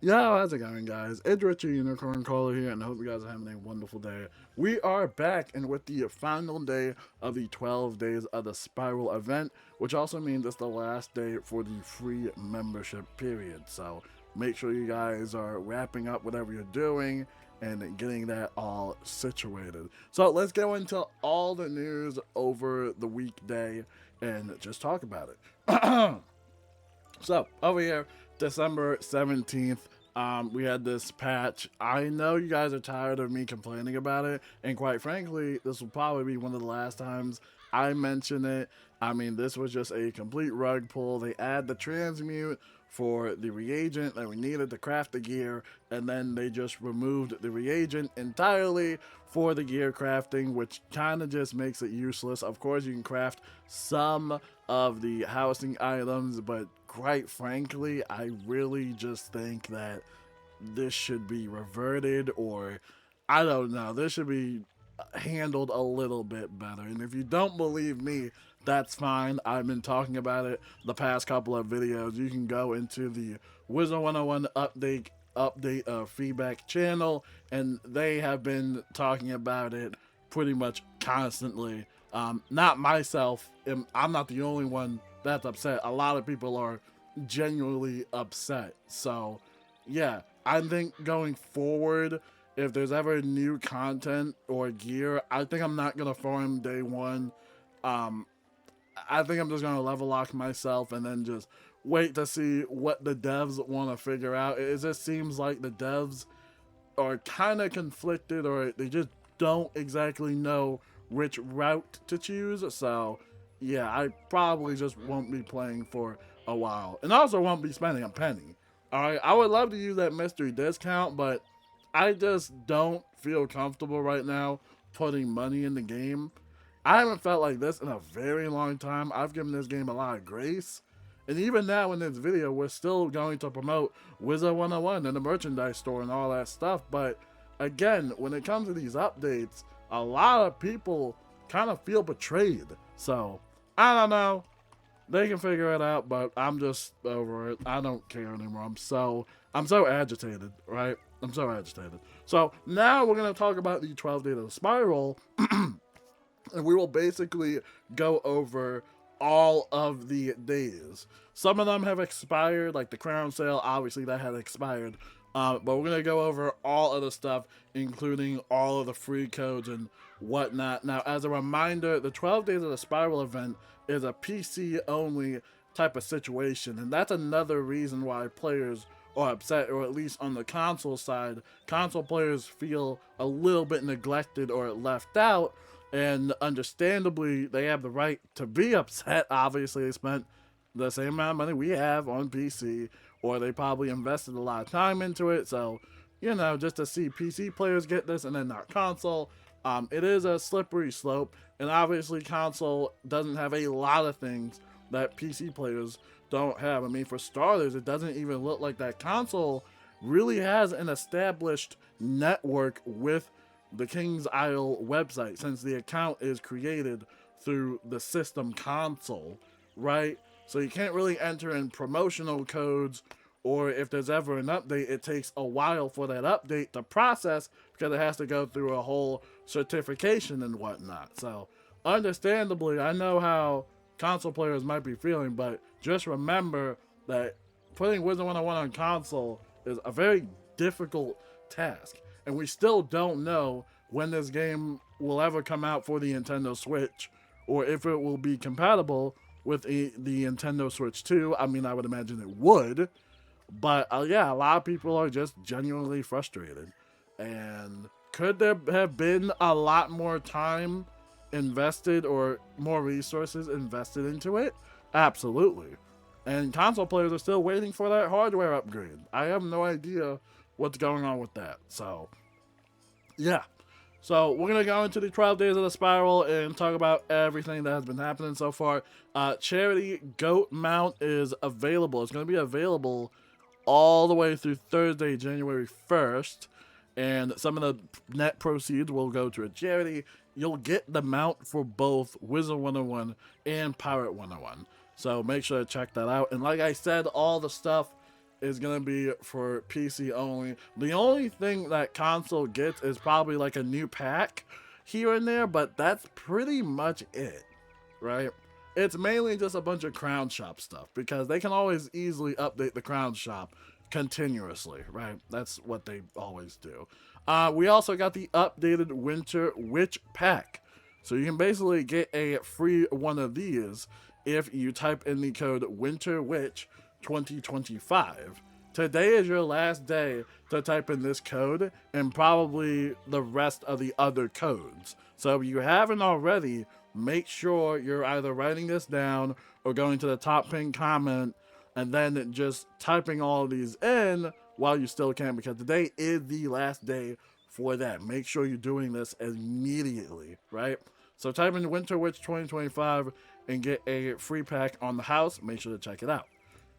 Yo, how's it going, guys? It's Richard Unicorn Caller here, and I hope you guys are having a wonderful day. We are back, and with the final day of the 12 Days of the Spiral event, which also means it's the last day for the free membership period. So make sure you guys are wrapping up whatever you're doing and getting that all situated. So let's go into all the news over the weekday and just talk about it. So over here, December 17th, we had this patch. I know you guys are tired of me complaining about it, and quite frankly, this will probably be one of the last times I mention it. I mean, this was just a complete rug pull. They add the transmute for the reagent that we needed to craft the gear, and then they just removed the reagent entirely for the gear crafting, which kind of just makes it useless. Of course, you can craft some of the housing items, but quite frankly, I really just think that this should be reverted, or I don't know, this should be handled a little bit better. And if you don't believe me, that's fine. I've been talking about it the past couple of videos. You can go into the Wizard101 update feedback channel, and they have been talking about it pretty much constantly. Not myself, I'm not the only one that's upset. A lot of people are genuinely upset. So, yeah, I think going forward, if there's ever new content or gear, I think I'm not gonna farm day one. Um, I think I'm just gonna level lock myself and then just wait to see what the devs want to figure out. It just seems like the devs are kind of conflicted, or they just don't exactly know which route to choose. So, yeah, I probably just won't be playing for a while, and also won't be spending a penny. All right, I would love to use that mystery discount, but I just don't feel comfortable right now putting money in the game. I haven't felt like this in a very long time. I've given this game a lot of grace. And even now in this video, we're still going to promote Wizard101 and the merchandise store and all that stuff. But again, when it comes to these updates, a lot of people kind of feel betrayed. So, I don't know. They can figure it out, but I'm just over it. I don't care anymore. I'm so agitated, right? I'm so agitated. So now we're gonna talk about the 12 Days of the Spiral, and we will basically go over all of the days. Some of them have expired, like the crown sale, obviously that had expired. But we're going to go over all of the stuff, including all of the free codes and whatnot. Now, as a reminder, the 12 Days of the Spiral event is a PC only type of situation, and that's another reason why players are upset, or at least on the console side, console players feel a little bit neglected or left out, and understandably, they have the right to be upset. Obviously, they spent the same amount of money we have on PC, or they probably invested a lot of time into it. So, you know, just to see PC players get this and then not console, it is a slippery slope. And obviously, console doesn't have a lot of things that PC players don't have. I mean, for starters, it doesn't even look like that console really has an established network with the King's Isle website, since the account is created through the system console, right? So you can't really enter in promotional codes, or if there's ever an update, it takes a while for that update to process because it has to go through a whole certification and whatnot. So, understandably, I know how console players might be feeling, but just remember that putting Wizard101 on console is a very difficult task. And we still don't know when this game will ever come out for the Nintendo Switch, or if it will be compatible with the Nintendo Switch 2. I mean, I would imagine it would, but yeah, a lot of people are just genuinely frustrated. And could there have been a lot more time invested or more resources invested into it? Absolutely. And console players are still waiting for that hardware upgrade. I have no idea what's going on with that. So, yeah. So we're gonna go into the 12 Days of the Spiral and talk about everything that has been happening so far. Charity Goat Mount is available. It's gonna be available all the way through Thursday, January 1st, and some of the net proceeds will go to a charity. You'll get the mount for both Wizard101 and Pirate101. So make sure to check that out. And like I said, all the stuff is going to be for PC only. The only thing that console gets is probably like a new pack here and there, but that's pretty much it, right? It's mainly just a bunch of Crown Shop stuff because they can always easily update the Crown Shop continuously, right? That's what they always do. We also got the updated Winter Witch pack. So you can basically get a free one of these if you type in the code Winter Witch 2025. Today is your last day to type in this code and probably the rest of the other codes. So if you haven't already, make sure you're either writing this down or going to the top pinned comment and then just typing all of these in while you still can, because today is the last day for that. Make sure you're doing this immediately, right? So type in Winter Witch 2025 and get a free pack on the house. Make sure to check it out.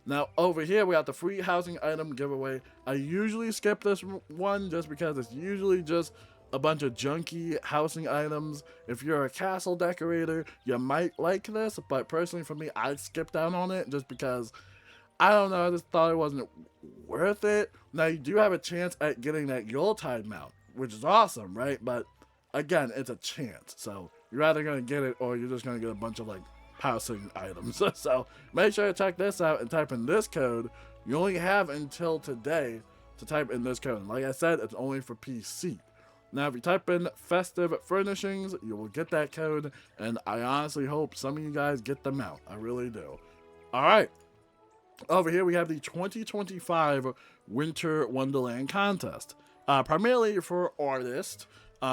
Now, over here, we got the free housing item giveaway. I usually skip this one just because it's usually just a bunch of junky housing items. If you're a castle decorator, you might like this, but personally for me, I skipped out on it just because, I don't know, I just thought it wasn't worth it. Now, you do have a chance at getting that Yuletide mount, which is awesome, right? But again, it's a chance. So you're either going to get it or you're just going to get a bunch of like housing items. So make sure to check this out and type in this code. You only have until today to type in this code. And like I said, it's only for PC. Now, if you type in festive furnishings, you will get that code. And I honestly hope some of you guys get them out. I really do. All right. Over here, we have the 2025 Winter Wonderland Contest. Primarily for artists.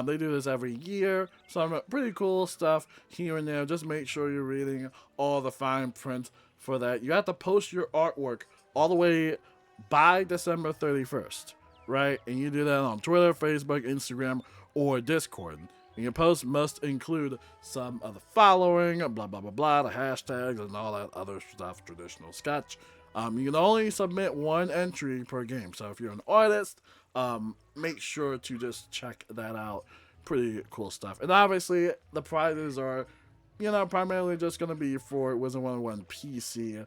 They do this every year. Some pretty cool stuff here and there. Just make sure you're reading all the fine print for that. You have to post your artwork all the way by December 31st, right? And you do that on Twitter, Facebook, Instagram, or Discord. And your post must include some of the following, blah, blah, blah, blah, the hashtags and all that other stuff, traditional sketch. You can only submit one entry per game. So if you're an artist, make sure to just check that out. Pretty cool stuff. And obviously, the prizes are, primarily just going to be for Wizard101 PC.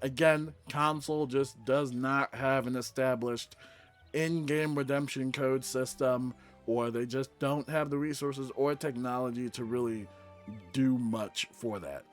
Again, console just does not have an established in-game redemption code system, or they just don't have the resources or technology to really do much for that.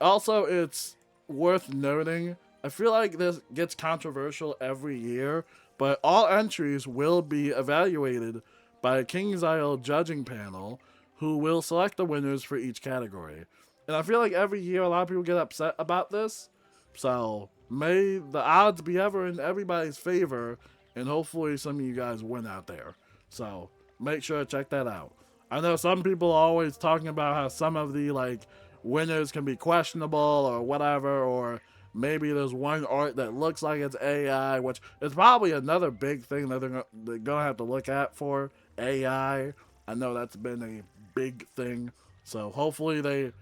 Also, it's worth noting, I feel like this gets controversial every year, but all entries will be evaluated by a King's Isle judging panel who will select the winners for each category. And I feel like every year a lot of people get upset about this. So may the odds be ever in everybody's favor, and hopefully some of you guys win out there. So make sure to check that out. I know some people are always talking about how some of the winners can be questionable or whatever, or maybe there's one art that looks like it's AI, which is probably another big thing that they're gonna have to look at for AI. I know that's been a big thing. So hopefully they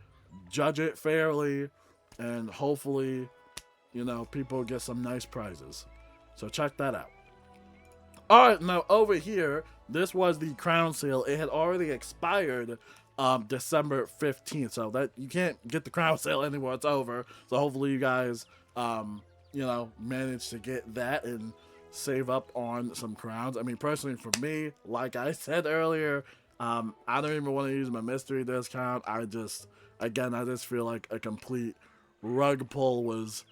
judge it fairly, and hopefully, people get some nice prizes. So check that out. Alright, now over here, this was the crown sale. It had already expired December 15th, so that you can't get the crown sale anymore. It's over. So hopefully you guys manage to get that and save up on some crowns. I mean, personally for me, like I said earlier, I don't even want to use my mystery discount. I just feel like a complete rug pull was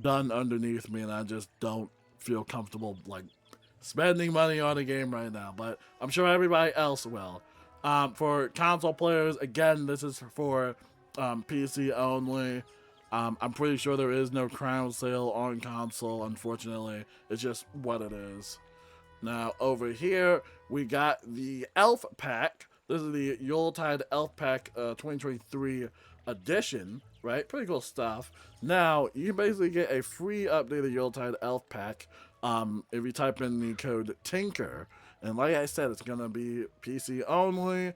done underneath me, and I just don't feel comfortable spending money on a game right now, but I'm sure everybody else will. For console players, again, this is for PC only. I'm pretty sure there is no crown sale on console, unfortunately. It's just what it is. Now, over here, we got the Elf Pack. This is the Yuletide Elf Pack 2023 edition, right? Pretty cool stuff. Now, you can basically get a free updated Yuletide Elf Pack if you type in the code Tinker. And like I said, it's going to be PC only.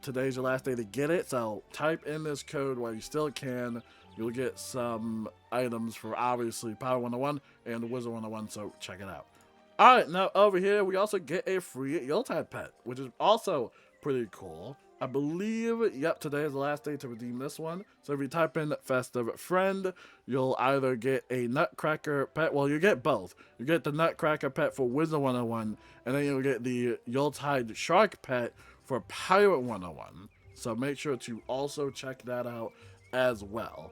Today's your last day to get it, so type in this code while you still can. You'll get some items for, obviously, Pirate101 and Wizard101, so check it out. Alright, now over here, we also get a free Yuletide pet, which is also pretty cool. I believe, yep, today is the last day to redeem this one. So if you type in Festive Friend, you'll either get a Nutcracker pet. Well, you get both. You get the Nutcracker pet for Wizard101, and then you'll get the Yuletide Shark pet for Pirate101. So make sure to also check that out as well.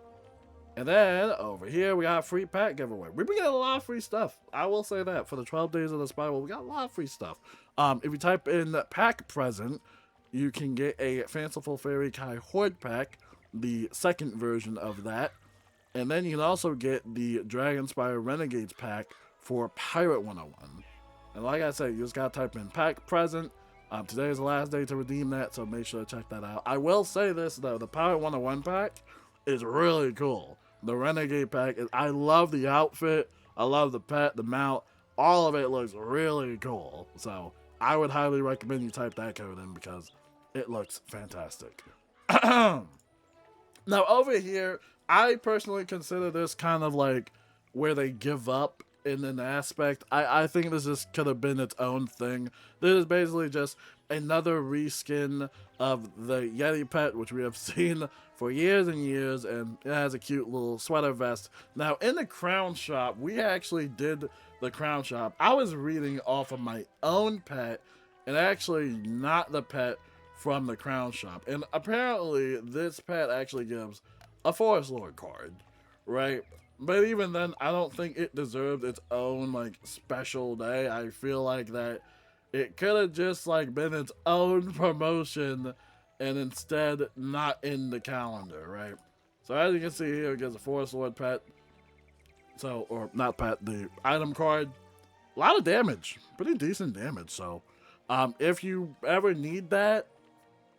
And then over here, we got a free pack giveaway. We've been getting a lot of free stuff. I will say that for the 12 days of the spiral, we got a lot of free stuff. If you type in pack present, you can get a Fanciful Fairy Kai Horde pack, the second version of that. And then you can also get the Dragonspire Renegades pack for Pirate101. And like I said, you just gotta type in pack present. Today is the last day to redeem that, so make sure to check that out. I will say this though, the Pirate101 pack is really cool. The Renegade pack, I love the outfit, I love the pet, the mount, all of it looks really cool. So I would highly recommend you type that code in because it looks fantastic. Now over here, I personally consider this kind of like where they give up in an aspect. I think this just could have been its own thing. This is basically just another reskin of the Yeti pet, which we have seen for years and years, and it has a cute little sweater vest. Now in the crown shop, we actually did the crown shop. I was reading off of my own pet and actually not the pet from the crown shop, and apparently this pet actually gives a Forest Lord card, right? But even then, I don't think it deserved its own like special day. I feel like that it could have just like been its own promotion and instead not in the calendar, right? So as you can see here, it gets a Forest Lord pet. So, or not pet, the item card. A lot of damage, pretty decent damage. So if you ever need that,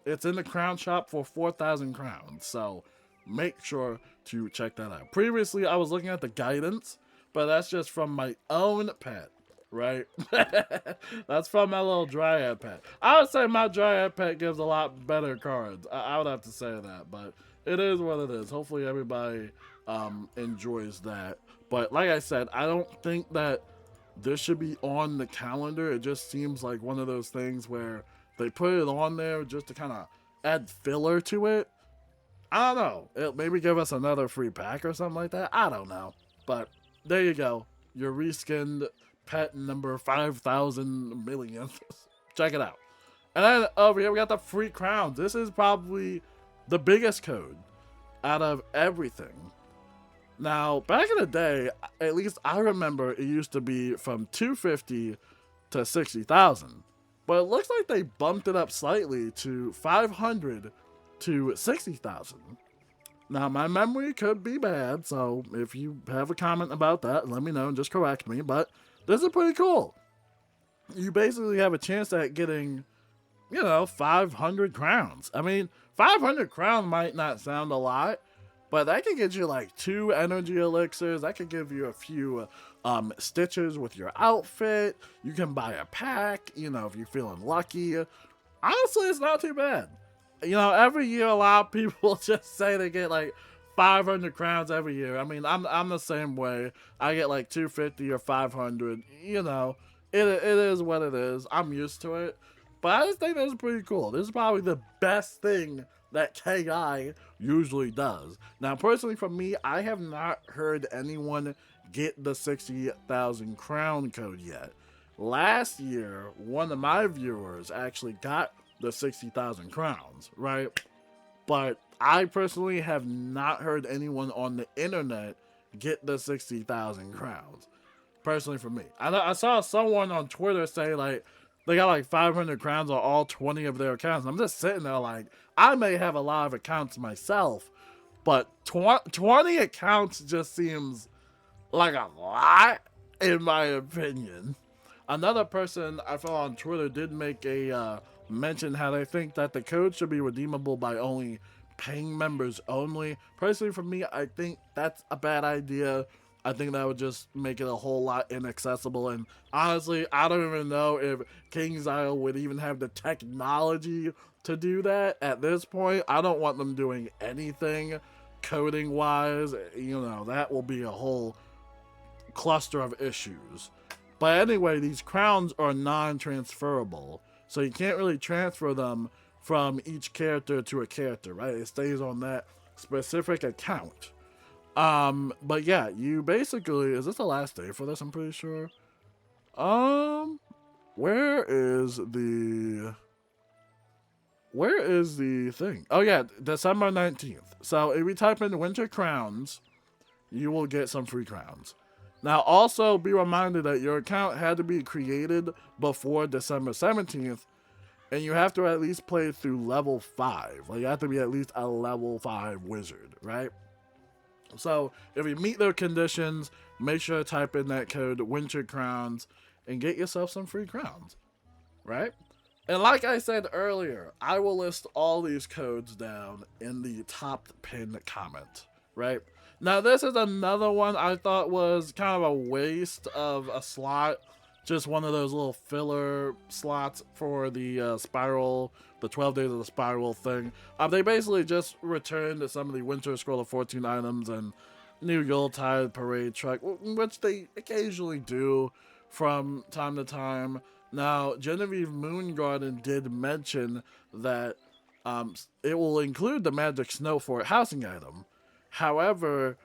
it's in the crown shop for 4,000 crowns. So make sure to check that out. Previously, I was looking at the guidance, but that's just from my own pet, right? That's from my little Dryad pet. I would say my Dryad pet gives a lot better cards. I would have to say that, but it is what it is. Hopefully everybody enjoys that. But like I said, I don't think that this should be on the calendar. It just seems like one of those things where they put it on there just to kind of add filler to it. I don't know. It'll maybe give us another free pack or something like that. I don't know. But there you go. Your reskinned pet number 5,000 millionth. Check it out. And then over here we got the free crowns. This is probably the biggest code out of everything. Now, back in the day, at least I remember it used to be from 250 to 60,000. But it looks like they bumped it up slightly to 500 to 60,000. Now, my memory could be bad, so if you have a comment about that, let me know and just correct me. But this is pretty cool. You basically have a chance at getting, 500 crowns. I mean, 500 crowns might not sound a lot, but that could get you like 2 energy elixirs. That could give you a few stitches with your outfit. You can buy a pack, if you're feeling lucky. Honestly, it's not too bad. Every year a lot of people just say they get like 500 crowns every year. I mean, I'm the same way. I get like 250 or 500. It is what it is. I'm used to it. But I just think that's pretty cool. This is probably the best thing that KI usually does. Now, personally for me, I have not heard anyone get the 60,000 crown code yet. Last year, one of my viewers actually got the 60,000 crowns, right? But I personally have not heard anyone on the internet get the 60,000 crowns. Personally for me. I saw someone on Twitter say like, they got like 500 crowns on all 20 of their accounts. I'm just sitting there like, I may have a lot of accounts myself, but 20 accounts just seems like a lot, in my opinion. Another person I saw on Twitter did make a mention how they think that the code should be redeemable by only paying members only. Personally, for me, I think that's a bad idea. I think that would just make it a whole lot inaccessible. And honestly, I don't even know if KingsIsle would even have the technology to do that at this point. I don't want them doing anything coding wise. That will be a whole cluster of issues. But anyway, these crowns are non-transferable. So you can't really transfer them from each character to a character, right? It stays on that specific account. But yeah, you basically, is this the last day for this? I'm pretty sure. Um, where is the thing? Oh yeah, December 19th. So if we type in winter crowns, you will get some free crowns. Now also be reminded that your account had to be created before December 17th, and you have to at least play through level 5. Like you have to be at least a level 5 wizard, right? So if you meet those conditions, make sure to type in that code winter crowns and get yourself some free crowns, right? And like I said earlier, I will list all these codes down in the top pinned comment, right? Now this is another one I thought was kind of a waste of a slot. Just one of those little filler slots for the spiral, the 12 days of the spiral thing. They basically just returned some of the Winter Scroll of Fortune items and new Yuletide Parade truck, which they occasionally do from time to time. Now, Genevieve Moongarden did mention that it will include the Magic Snow Fort housing item. However,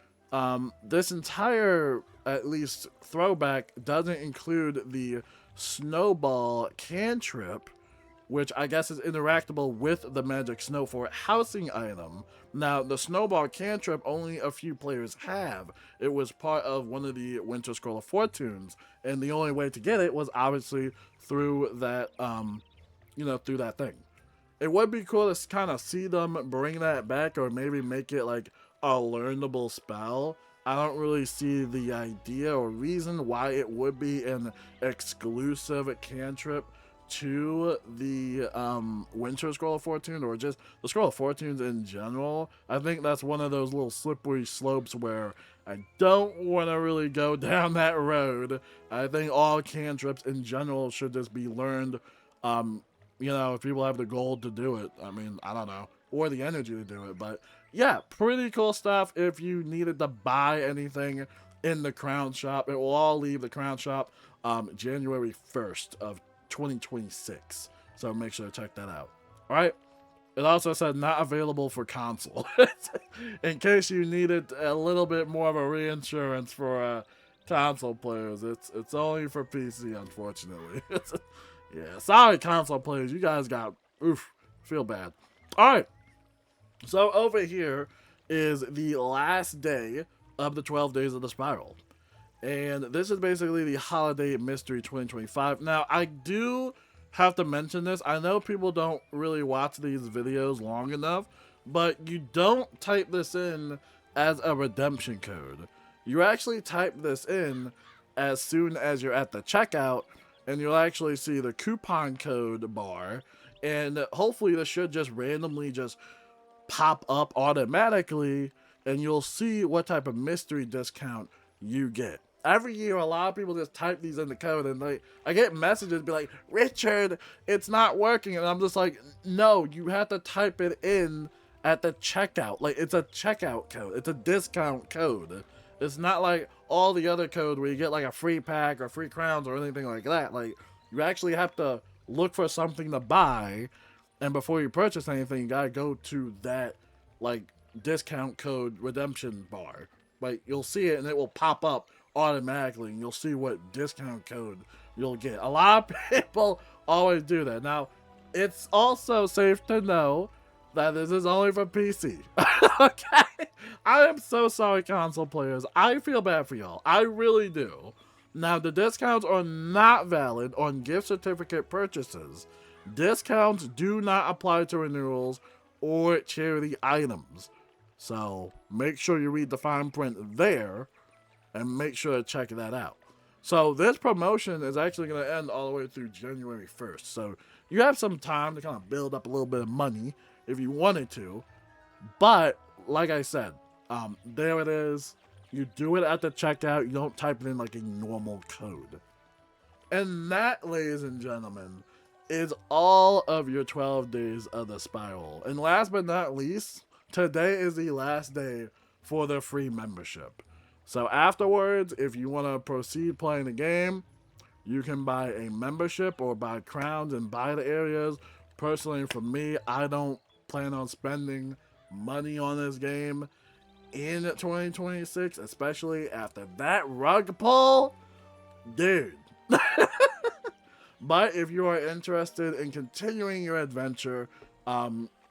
this entire, at least throwback, doesn't include the Snowball cantrip, which I guess is interactable with the Magic Snow Fort housing item. Now, the Snowball cantrip only a few players have. It was part of one of the Winter Scroll of Fortunes, and the only way to get it was obviously through that, through that thing. It would be cool to kind of see them bring that back, or maybe make it like a learnable spell. I don't really see the idea or reason why it would be an exclusive cantrip to the Winter Scroll of Fortune, or just the Scroll of Fortunes in general. I think that's one of those little slippery slopes where I don't want to really go down that road. I think all cantrips in general should just be learned, if people have the gold to do it. I mean, I don't know, or the energy to do it, but yeah, pretty cool stuff. If you needed to buy anything in the Crown Shop, it will all leave the Crown Shop January 1st of 2026. So make sure to check that out. All right. It also said not available for console. In case you needed a little bit more of a reinsurance for console players, it's only for PC, unfortunately. Yeah, sorry, console players. You guys got feel bad. All right. So over here is the last day of the 12 days of the spiral. And this is basically the Holiday Mystery 2025. Now, I do have to mention this. I know people don't really watch these videos long enough, but you don't type this in as a redemption code. You actually type this in as soon as you're at the checkout, and you'll actually see the coupon code bar, and hopefully this should just randomly just pop up automatically, and you'll see what type of mystery discount you get. Every year, a lot of people just type these in the code, and I get messages be like, Richard, it's not working. And I'm just like, no, you have to type it in at the checkout. Like, it's a checkout code. It's a discount code. It's not like all the other code where you get like a free pack or free crowns or anything like that. Like, you actually have to look for something to buy, and before you purchase anything, you gotta go to that like discount code redemption bar. Like, you'll see it and it will pop up automatically, and you'll see what discount code you'll get. A lot of people always do that. Now, it's also safe to know that this is only for PC. Okay? I am so sorry, console players. I feel bad for y'all. I really do. Now, the discounts are not valid on gift certificate purchases. Discounts do not apply to renewals or charity items. So, make sure you read the fine print there, and make sure to check that out. So this promotion is actually going to end all the way through January 1st. So you have some time to kind of build up a little bit of money if you wanted to. But like I said, there it is. You do it at the checkout. You don't type it in like a normal code. And that, ladies and gentlemen, is all of your 12 days of the spiral. And last but not least, today is the last day for the free membership. So afterwards, if you want to proceed playing the game, you can buy a membership or buy crowns and buy the areas, personally, for me, I don't plan on spending money on this game in 2026, especially after that rug pull, dude. But if you are interested in continuing your adventure,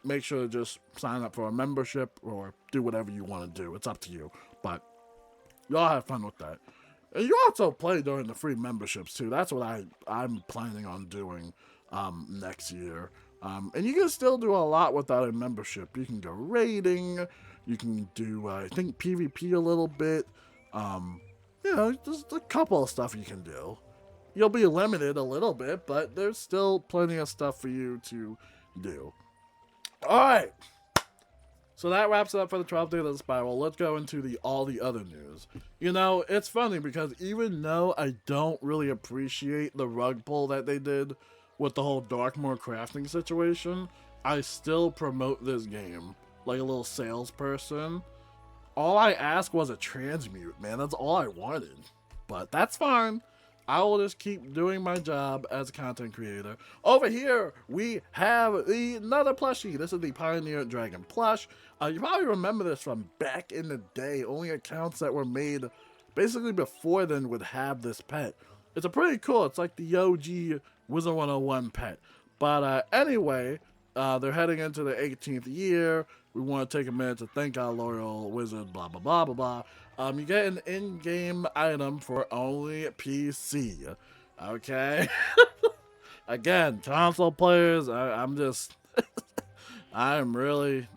make sure to just sign up for a membership or do whatever you want to do. It's up to you. But y'all have fun with that. And you also play during the free memberships too. That's what I'm planning on doing next year. And you can still do a lot without a membership. You can go raiding. You can do, I think, PvP a little bit. Just a couple of stuff you can do. You'll be limited a little bit, but there's still plenty of stuff for you to do. All right. So that wraps it up for the 12th day of the spiral. Let's go into all the other news. It's funny because even though I don't really appreciate the rug pull that they did with the whole Darkmoor crafting situation, I still promote this game like a little salesperson. All I asked was a transmute, man. That's all I wanted. But that's fine. I will just keep doing my job as a content creator. Over here, we have another plushie. This is the Pioneer Dragon plush. You probably remember this from back in the day. Only accounts that were made basically before then would have this pet. It's a pretty cool. It's like the OG Wizard101 pet. But anyway, they're heading into the 18th year. We want to take a minute to thank our loyal wizard, blah, blah, blah, blah, blah. You get an in-game item for only PC. Okay? Again, console players, I'm hurting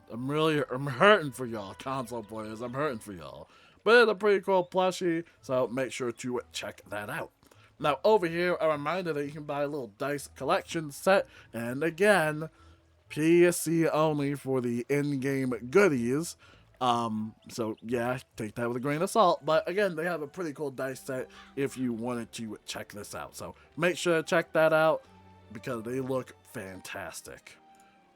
for y'all, console players. I'm hurting for y'all. But it's a pretty cool plushie, so make sure to check that out. Now, over here, a reminder that you can buy a little dice collection set, and again, PC only for the in-game goodies. So yeah, take that with a grain of salt. But again, they have a pretty cool dice set if you wanted to check this out. So make sure to check that out because they look fantastic.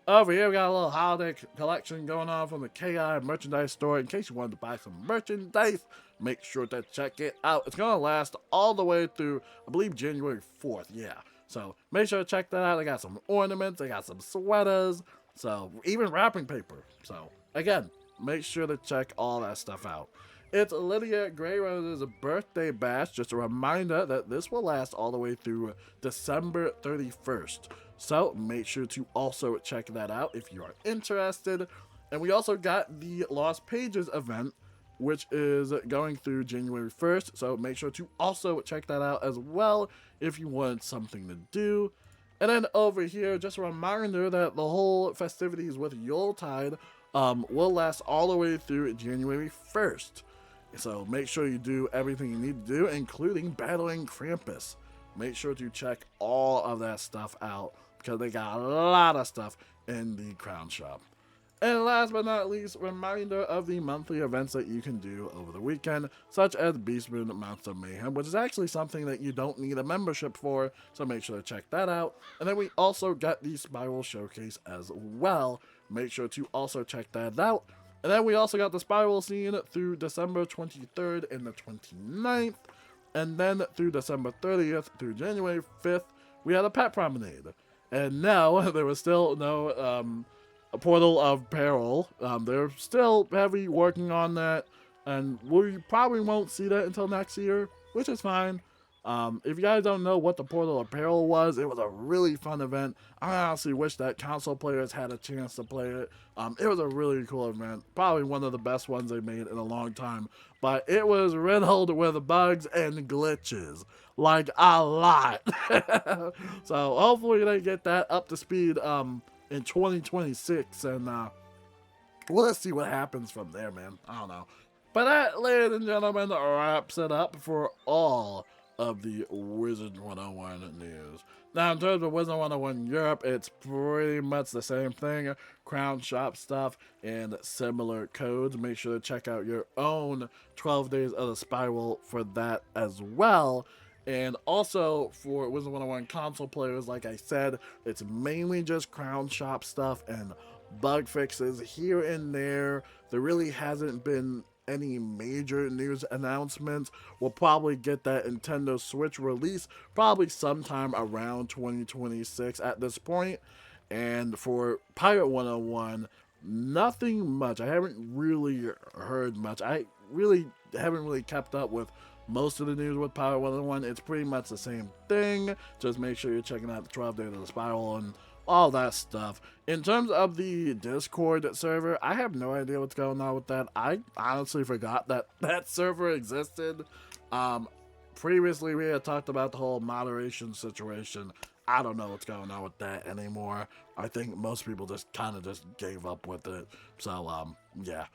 Over here, we got a little holiday collection going on from the KI merchandise store. In case you wanted to buy some merchandise, make sure to check it out. It's going to last all the way through, I believe, January 4th. Yeah. So make sure to check that out. They got some ornaments. They got some sweaters. So even wrapping paper. So again, make sure to check all that stuff out. It's Lydia Gray Rose's birthday bash. Just a reminder that this will last all the way through December 31st. So make sure to also check that out if you are interested. And we also got the Lost Pages event, which is going through January 1st. So make sure to also check that out as well if you want something to do. And then over here, just a reminder that the whole festivities with Yuletide will last all the way through January 1st. So make sure you do everything you need to do, including battling Krampus. Make sure to check all of that stuff out because they got a lot of stuff in the Crown Shop. And last but not least, reminder of the monthly events that you can do over the weekend, such as Beastman Monster Mayhem, which is actually something that you don't need a membership for, so make sure to check that out. And then we also got the Spiral Showcase as well. Make sure to also check that out. And then we also got the Spiral Scene through December 23rd and the 29th. And then through December 30th through January 5th, we had a Pet Promenade. And now, there was still no a Portal of Peril. They're still heavy working on that, and we probably won't see that until next year, which is fine. If you guys don't know what the Portal of Peril was, it was a really fun event. I honestly wish that console players had a chance to play it. It was a really cool event, probably one of the best ones they made in a long time, but it was riddled with bugs and glitches, like a lot. So hopefully they get that up to speed in 2026, and well, let's see what happens from there, man. I don't know. But that, ladies and gentlemen, wraps it up for all of the Wizard101 news. Now, in terms of Wizard101 Europe, it's pretty much the same thing. Crown Shop stuff and similar codes. Make sure to check out your own 12 Days of the Spiral for that as well. And also for Wizard101 console players, like I said, it's mainly just Crown Shop stuff and bug fixes here and there. There really hasn't been any major news announcements. We'll probably get that Nintendo Switch release probably sometime around 2026 at this point. And for Pirate101, nothing much. I haven't really heard much. I really haven't really kept up with most of the news with Pirate101. It's pretty much the same thing. Just make sure you're checking out the 12 Days of the Spiral and all that stuff. In terms of the Discord server, I have no idea what's going on with that. I honestly forgot that that server existed. Previously, we had talked about the whole moderation situation. I don't know what's going on with that anymore. I think most people just kind of just gave up with it. So, yeah.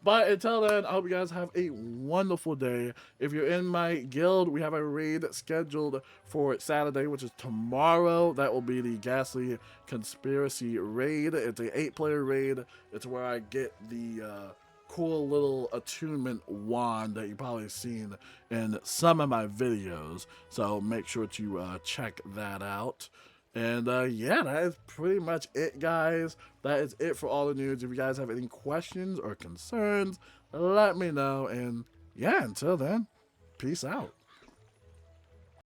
But until then, I hope you guys have a wonderful day. If you're in my guild, we have a raid scheduled for Saturday, which is tomorrow. That will be the Ghastly Conspiracy raid. It's a 8-player raid. It's where I get the cool little attunement wand that you've probably seen in some of my videos. So make sure to check that out. And yeah, that is pretty much it, guys. That is it for all the news. If you guys have any questions or concerns, let me know. And yeah, until then, peace out.